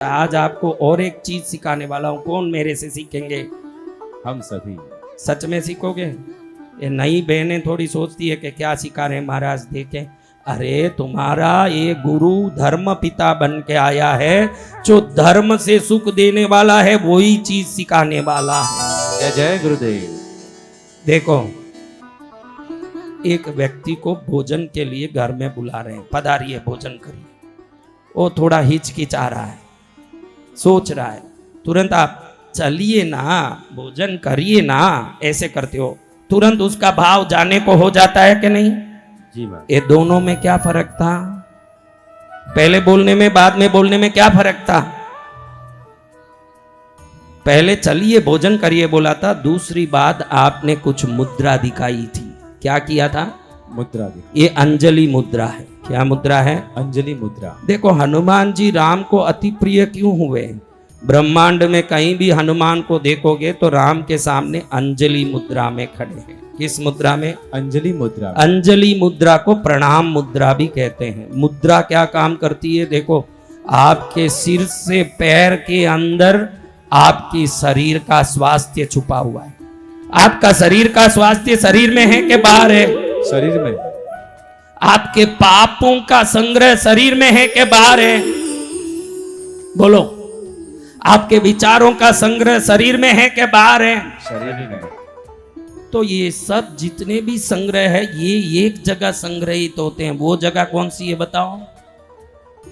आज आपको और एक चीज सिखाने वाला हूं। कौन मेरे से सीखेंगे? हम सभी। सच में सीखोगे? ये नई बहनें थोड़ी सोचती है कि क्या सिखा रहे हैं महाराज, देखें। अरे तुम्हारा ये गुरु धर्म पिता बन के आया है, जो धर्म से सुख देने वाला है वही चीज सिखाने वाला है। जय जय गुरुदेव। देखो, एक व्यक्ति को भोजन के लिए घर में बुला रहे हैं, पधारिए भोजन करिए। वो थोड़ा हिचकिचा रहा है, सोच रहा है। तुरंत आप चलिए ना, भोजन करिए ना, ऐसे करते हो, तुरंत उसका भाव जाने को हो जाता है कि नहीं? जी मैम। ये दोनों में क्या फर्क था? पहले बोलने में बाद में बोलने में क्या फर्क था? पहले चलिए भोजन करिए बोला था, दूसरी बात आपने कुछ मुद्रा दिखाई थी। क्या किया था? मुद्रा दी। ये अंजलि मुद्रा है। क्या मुद्रा है? अंजलि मुद्रा। देखो, हनुमान जी राम को अति प्रिय क्यों हुए? ब्रह्मांड में कहीं भी हनुमान को देखोगे तो राम के सामने अंजलि मुद्रा में खड़े हैं। किस मुद्रा में? अंजलि मुद्रा। अंजलि मुद्रा को प्रणाम मुद्रा भी कहते हैं। मुद्रा क्या काम करती है? देखो, आपके सिर से पैर के अंदर आपकी शरीर का स्वास्थ्य छुपा हुआ है। आपका शरीर का स्वास्थ्य शरीर में है कि बाहर है? शरीर में। आपके पापों का संग्रह शरीर में है कि बाहर है? बोलो। आपके विचारों का संग्रह शरीर में है कि बाहर है? शरीर में। तो ये सब जितने भी संग्रह है ये एक जगह संग्रहित होते हैं। वो जगह कौन सी है बताओ?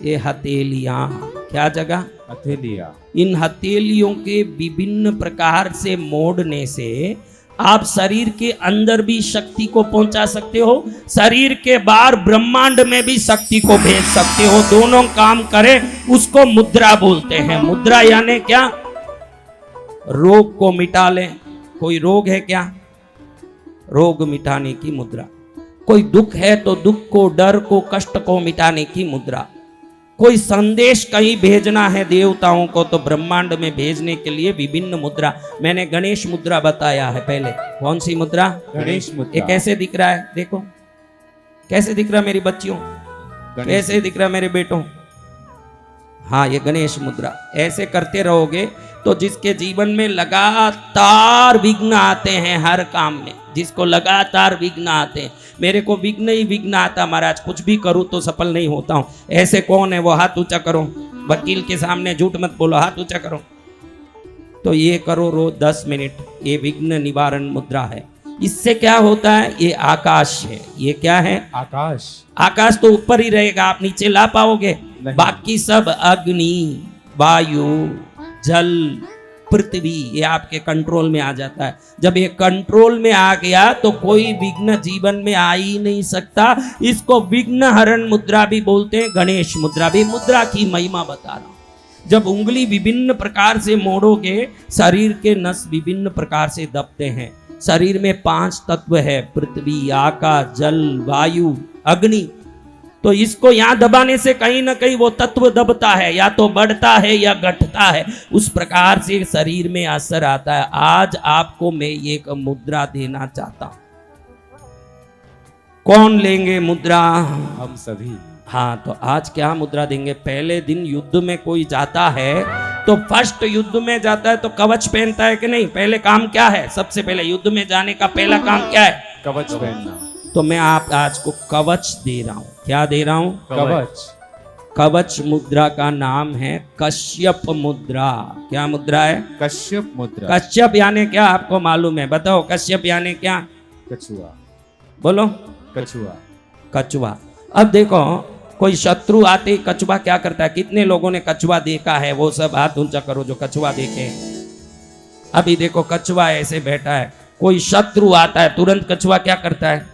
ये हथेलियां। क्या जगह? हथेलियां। इन हथेलियों के विभिन्न प्रकार से मोड़ने से आप शरीर के अंदर भी शक्ति को पहुंचा सकते हो, शरीर के बाहर ब्रह्मांड में भी शक्ति को भेज सकते हो। दोनों काम करें उसको मुद्रा बोलते हैं। मुद्रा यानी क्या? रोग को मिटा लें। कोई रोग है क्या? रोग मिटाने की मुद्रा। कोई दुख है तो दुख को, डर को, कष्ट को मिटाने की मुद्रा। कोई संदेश कहीं भेजना है देवताओं को तो ब्रह्मांड में भेजने के लिए विभिन्न मुद्रा। मैंने गणेश मुद्रा बताया है पहले। कौन सी मुद्रा? गणेश मुद्रा। ये कैसे दिख रहा है? देखो कैसे दिख रहा है मेरी बच्चियों, कैसे दिख रहा है मेरे बेटों। हाँ, ये गणेश मुद्रा। ऐसे करते रहोगे तो जिसके जीवन में लगातार विघ्न आते हैं, हर काम में जिसको लगातार विघ्न आते हैं, मेरे को विघ्न ही विघ्न आता महाराज, कुछ भी करूं तो सफल नहीं होता हूं, ऐसे कौन है? वो हाथ ऊंचा करो। वकील के सामने झूठ मत बोलो, हाथ ऊंचा करो। तो ये करो रोज 10 मिनट। ये विघ्न निवारण मुद्रा है। इससे क्या होता है? ये आकाश है। ये क्या है? आकाश। आकाश तो ऊपर ही रहेगा, आप नीचे ला पाओगे? बाकी सब अग्नि, वायु, जल, पृथ्वी, ये आपके कंट्रोल में आ जाता है। जब ये कंट्रोल में आ गया तो कोई विघ्न जीवन में आ ही नहीं सकता। इसको विघ्न हरण मुद्रा भी बोलते हैं, गणेश मुद्रा भी। मुद्रा की महिमा बता रहा हूं। जब उंगली विभिन्न प्रकार से मोड़ोगे, शरीर के नस विभिन्न प्रकार से दबते हैं। शरीर में 5 तत्व है, पृथ्वी, आकाश, जल, वायु, अग्नि। तो इसको यहां दबाने से कहीं ना कहीं वो तत्व दबता है, या तो बढ़ता है या घटता है। उस प्रकार से शरीर में असर आता है। आज आपको मैं एक मुद्रा देना चाहता हूं। कौन लेंगे मुद्रा? हम सभी। हाँ, तो आज क्या मुद्रा देंगे? पहले दिन युद्ध में कोई जाता है तो फर्स्ट युद्ध में जाता है तो कवच पहनता है कि नहीं? पहले काम क्या है? सबसे पहले युद्ध में जाने का पहला काम क्या है? कवच पहनना। तो मैं आप आज को कवच दे रहा हूं। क्या दे रहा हूं? कवच। कवच मुद्रा का नाम है कश्यप मुद्रा। क्या मुद्रा है? कश्यप मुद्रा। कश्यप यानी क्या आपको मालूम है? बताओ, कश्यप यानी क्या? कछुआ। बोलो। कछुआ। कछुआ। अब देखो, कोई शत्रु आते ही कछुआ क्या करता है? कितने लोगों ने कछुआ देखा है? वो सब हाथ ऊंचा करो जो कछुआ देखे। अभी देखो, कछुआ ऐसे बैठा है। कोई शत्रु आता है, तुरंत कछुआ क्या करता है?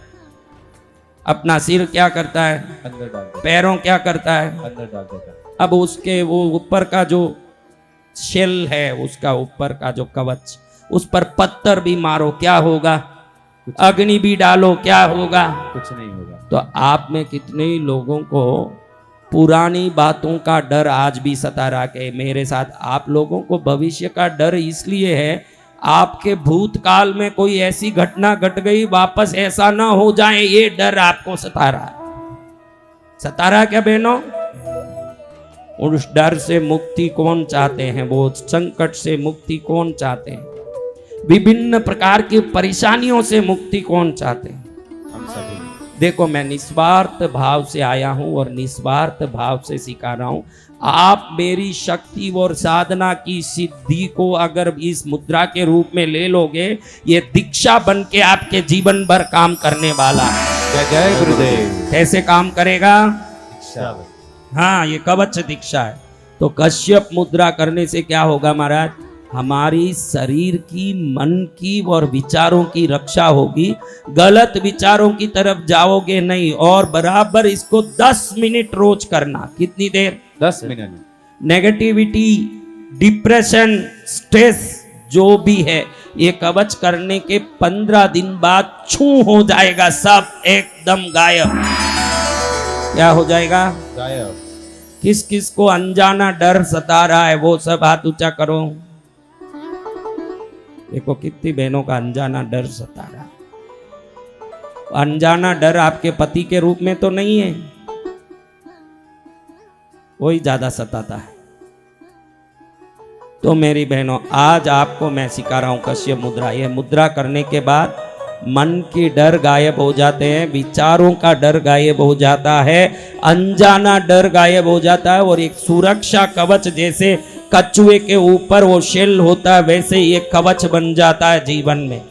अपना सिर क्या करता है? अंदर डाल देता। पैरों क्या करता है? अंदर डाल देता। अब उसके वो ऊपर का जो शेल है, उसका ऊपर का जो कवच, उस पर पत्थर भी मारो, क्या होगा? अग्नि भी डालो, क्या होगा? कुछ नहीं होगा। तो आप में कितने ही लोगों को पुरानी बातों का डर आज भी सता रहा है। मेरे साथ आप लोगों को भविष्य का डर इसलिए है, आपके भूतकाल में कोई ऐसी घटना घट गई, वापस ऐसा ना हो जाए, ये डर आपको सता रहा है। सता रहा है क्या बहनों? उस डर से मुक्ति कौन चाहते हैं? वो संकट से मुक्ति कौन चाहते हैं? विभिन्न प्रकार की परेशानियों से मुक्ति कौन चाहते हैं? हम सभी। देखो, मैं निस्वार्थ भाव से आया हूं और निस्वार्थ भाव से सिखा रहा हूं। आप मेरी शक्ति और साधना की सिद्धि को अगर इस मुद्रा के रूप में ले लोगे, ये दीक्षा बन के आपके जीवन भर काम करने वाला है। जय जय गुरुदेव। कैसे काम करेगा? दीक्षा। हाँ, ये कवच दीक्षा है। तो कश्यप मुद्रा करने से क्या होगा महाराज? हमारी शरीर की, मन की और विचारों की रक्षा होगी। गलत विचारों की तरफ जाओगे नहीं। और बराबर इसको 10 मिनट रोज करना। कितनी देर? 10 मिनट। नेगेटिविटी, डिप्रेशन, स्ट्रेस जो भी है, ये कवच करने के 15 दिन बाद छू हो जाएगा, सब एकदम गायब। क्या हो जाएगा? गायब। किस किस को अनजाना डर सता रहा है वो सब हाथ ऊंचा करो। देखो कितनी बहनों का अनजाना डर सता रहा है। अनजाना डर आपके पति के रूप में तो नहीं है, वही ज्यादा सताता है। तो मेरी बहनों, आज आपको मैं सिखा रहा हूं कश्यप मुद्रा। यह मुद्रा करने के बाद मन के डर गायब हो जाते हैं, विचारों का डर गायब हो जाता है, अनजाना डर गायब हो जाता है। और एक सुरक्षा कवच, जैसे कछुए के ऊपर वो शेल होता है, वैसे ये कवच बन जाता है जीवन में।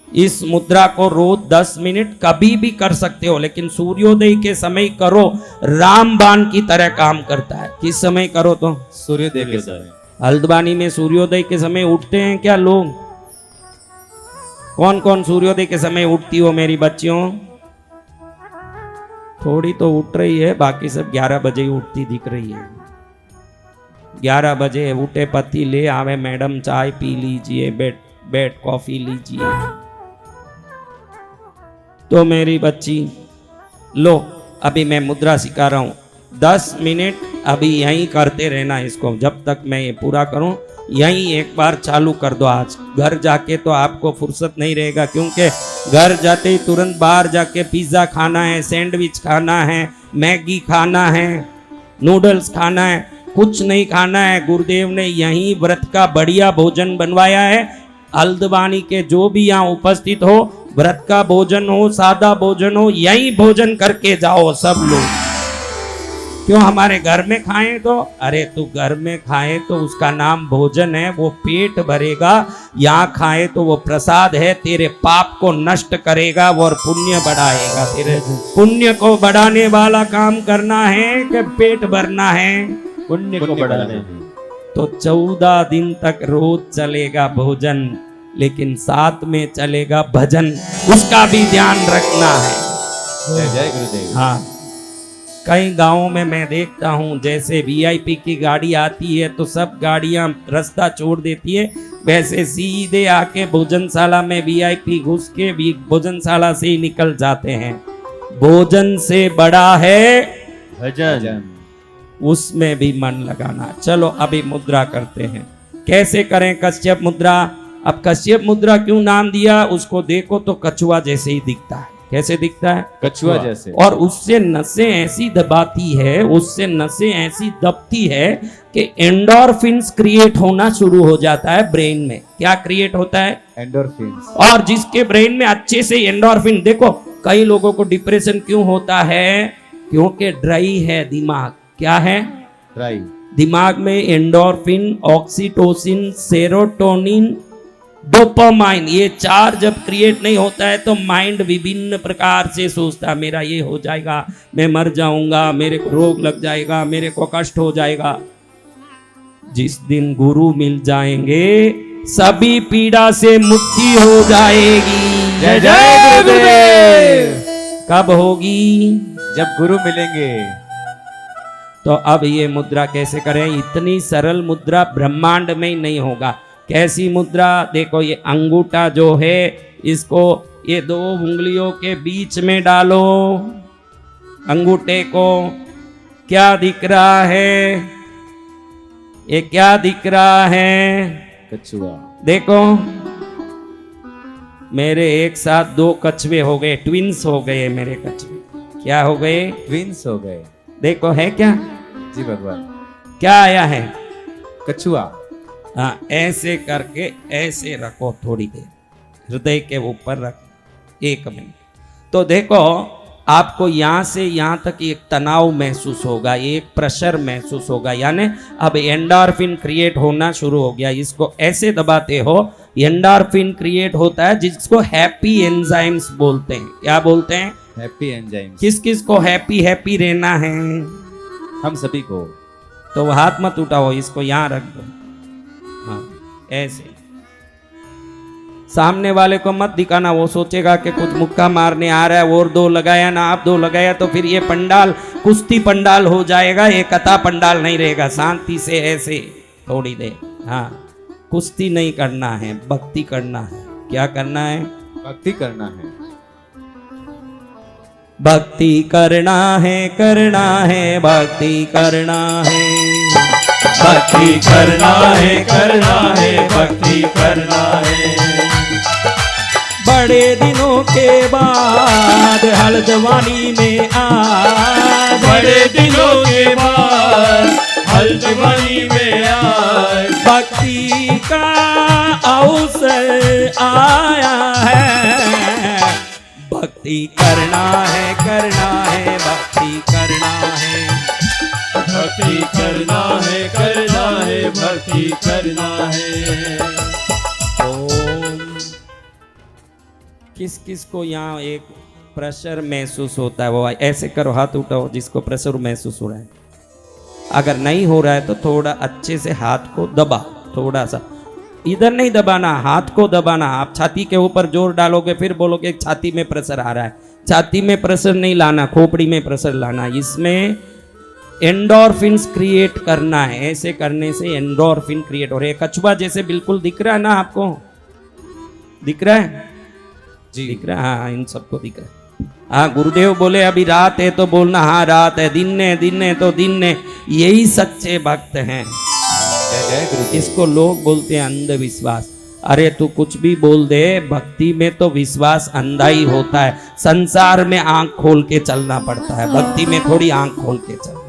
इस मुद्रा को रोज 10 मिनट कभी भी कर सकते हो, लेकिन सूर्योदय के समय करो। रामबाण की तरह काम करता है। किस समय करो? तो सूर्योदय के समय। हल्द्वानी में सूर्योदय के समय उठते हैं क्या लोग? कौन कौन सूर्योदय के समय उठती हो मेरी बच्चियों? थोड़ी तो उठ रही है, बाकी सब 11 बजे ही उठती दिख रही है। 11 बजे उठे, पति ले आवे, मैडम चाय पी लीजिए, बेड कॉफी लीजिए। तो मेरी बच्ची लो, अभी मैं मुद्रा सिखा रहा हूं। 10 मिनट अभी यहीं करते रहना इसको, जब तक मैं ये पूरा करूं। यहीं एक बार चालू कर दो। आज घर जाके तो आपको फुर्सत नहीं रहेगा, क्योंकि घर जाते ही तुरंत बाहर जाके पिज्ज़ा खाना है, सैंडविच खाना है, मैगी खाना है, नूडल्स खाना है, कुछ नहीं खाना है। गुरुदेव ने यहीं व्रत का बढ़िया भोजन बनवाया है। हल्द्वानी के जो भी यहाँ उपस्थित हो, व्रत का भोजन हो, सादा भोजन हो, यहीं भोजन करके जाओ सब लोग। क्यों हमारे घर में खाएं? तो अरे तू घर में खाए तो उसका नाम भोजन है, वो पेट भरेगा। यहाँ खाए तो वो प्रसाद है, तेरे पाप को नष्ट करेगा और पुण्य बढ़ाएगा। तेरे पुण्य को बढ़ाने वाला काम करना है कि पेट भरना है? पुण्य को बढ़ाने। तो 14 दिन तक रोज चलेगा भोजन, लेकिन साथ में चलेगा भजन, उसका भी ध्यान रखना है। जय जय गुरुदेव। हाँ, कई गांवों में मैं देखता हूँ, जैसे वीआईपी की गाड़ी आती है तो सब गाड़ियां रास्ता छोड़ देती है, वैसे सीधे आके भोजनशाला में वीआईपी घुस के भोजनशाला से ही निकल जाते हैं। भोजन से बड़ा है भजन। उसमें भी मन लगाना। चलो अभी मुद्रा करते हैं। कैसे करें कश्यप मुद्रा? अब कश्यप मुद्रा क्यों नाम दिया? उसको देखो तो कछुआ जैसे ही दिखता है। कैसे दिखता है? कछुआ जैसे। और उससे नसें ऐसी दबाती है, उससे नसें ऐसी दबती है कि एंडोर्फिन्स क्रिएट होना शुरू हो जाता है ब्रेन में। क्या क्रिएट होता है? एंडोर्फिन्स। और जिसके ब्रेन में अच्छे से एंडोर्फिन, देखो कई लोगों को डिप्रेशन क्यों होता है? क्योंकि ड्राई है दिमाग। क्या है? ड्राई। दिमाग में एंडोर्फिन, ऑक्सीटोसिन, सेरोटोनिन, डोपामाइन, ये 4 जब क्रिएट नहीं होता है तो माइंड विभिन्न प्रकार से सोचता है, मेरा ये हो जाएगा, मैं मर जाऊंगा, मेरे को रोग लग जाएगा, मेरे को कष्ट हो जाएगा। जिस दिन गुरु मिल जाएंगे सभी पीड़ा से मुक्ति हो जाएगी। जय जय गुरुदेव। कब होगी? जब गुरु मिलेंगे। तो अब ये मुद्रा कैसे करें? इतनी सरल मुद्रा ब्रह्मांड में ही नहीं होगा। कैसी मुद्रा? देखो, ये अंगूठा जो है, इसको ये 2 उंगलियों के बीच में डालो। अंगूठे को क्या दिख रहा है? ये क्या दिख रहा है? कछुआ। देखो, मेरे एक साथ 2 कछुए हो गए, ट्विंस हो गए मेरे कछुए। क्या हो गए? ट्विंस हो गए। देखो है क्या? जी भगवान। क्या आया है? कछुआ। हाँ, ऐसे करके ऐसे रखो थोड़ी देर, हृदय के ऊपर रख 1 मिनट। तो देखो आपको यहां से यहां तक एक तनाव महसूस होगा, एक प्रेशर महसूस होगा, यानी अब एंडोर्फिन क्रिएट होना शुरू हो गया। इसको ऐसे दबाते हो, एंडोर्फिन क्रिएट होता है जिसको हैप्पी एंजाइम्स बोलते हैं। क्या बोलते हैं? Happy enzymes. किस किस को हैप्पी हैप्पी रहना है? हम सभी को। तो हाथ मत उठाओ, इसको यहां रख दो। हाँ, ऐसे सामने वाले को मत दिखाना, वो सोचेगा कि कुछ मुक्का मारने आ रहा है, और 2 लगाया ना आप 2 लगाया, तो फिर ये पंडाल कुश्ती पंडाल हो जाएगा, ये कथा पंडाल नहीं रहेगा। शांति से ऐसे थोड़ी देर। हाँ, कुश्ती नहीं करना है, भक्ति करना है। क्या करना है? भक्ति करना है। भक्ति करना है, करना है, भक्ति करना है, भक्ति करना है, करना है, भक्ति करना है। बड़े दिनों के बाद हल्द्वानी में आज, बड़े दिनों के बाद हल्द्वानी में आज भक्ति का अवसर आया है। भक्ति करना है, करना है, भक्ति करना है, भक्ति करना है, करना है, भक्ति करना है। ओम। किस किस को यहाँ एक प्रेशर महसूस होता है? वो ऐसे करो, हाथ उठाओ जिसको प्रेशर महसूस हो रहा है। अगर नहीं हो रहा है तो थोड़ा अच्छे से हाथ को दबा, थोड़ा सा इधर नहीं दबाना, हाथ को दबाना। आप छाती के ऊपर जोर डालोगे फिर बोलोगे छाती में प्रेशर आ रहा है। छाती में प्रेशर नहीं लाना, खोपड़ी में प्रेशर लाना। इसमें एंडोर्फिन्स क्रिएट करना है। ऐसे करने से एंडोर्फिन क्रिएट हो रहे हैं। कछुआ जैसे बिल्कुल दिख रहा है ना आपको? दिख रहा है जी। दिख रहा है? हाँ, इन सबको दिख रहा है। हाँ, गुरुदेव बोले अभी रात है तो बोलना हाँ रात है, दिन है तो दिन है। यही सच्चे भक्त हैं। जय गुरुदेव। इसको लोग बोलते हैं अंधविश्वास। अरे तू कुछ भी बोल दे, भक्ति में तो विश्वास अंधा ही होता है। संसार में आंख खोल के चलना पड़ता है, भक्ति में थोड़ी आंख खोल के चलना।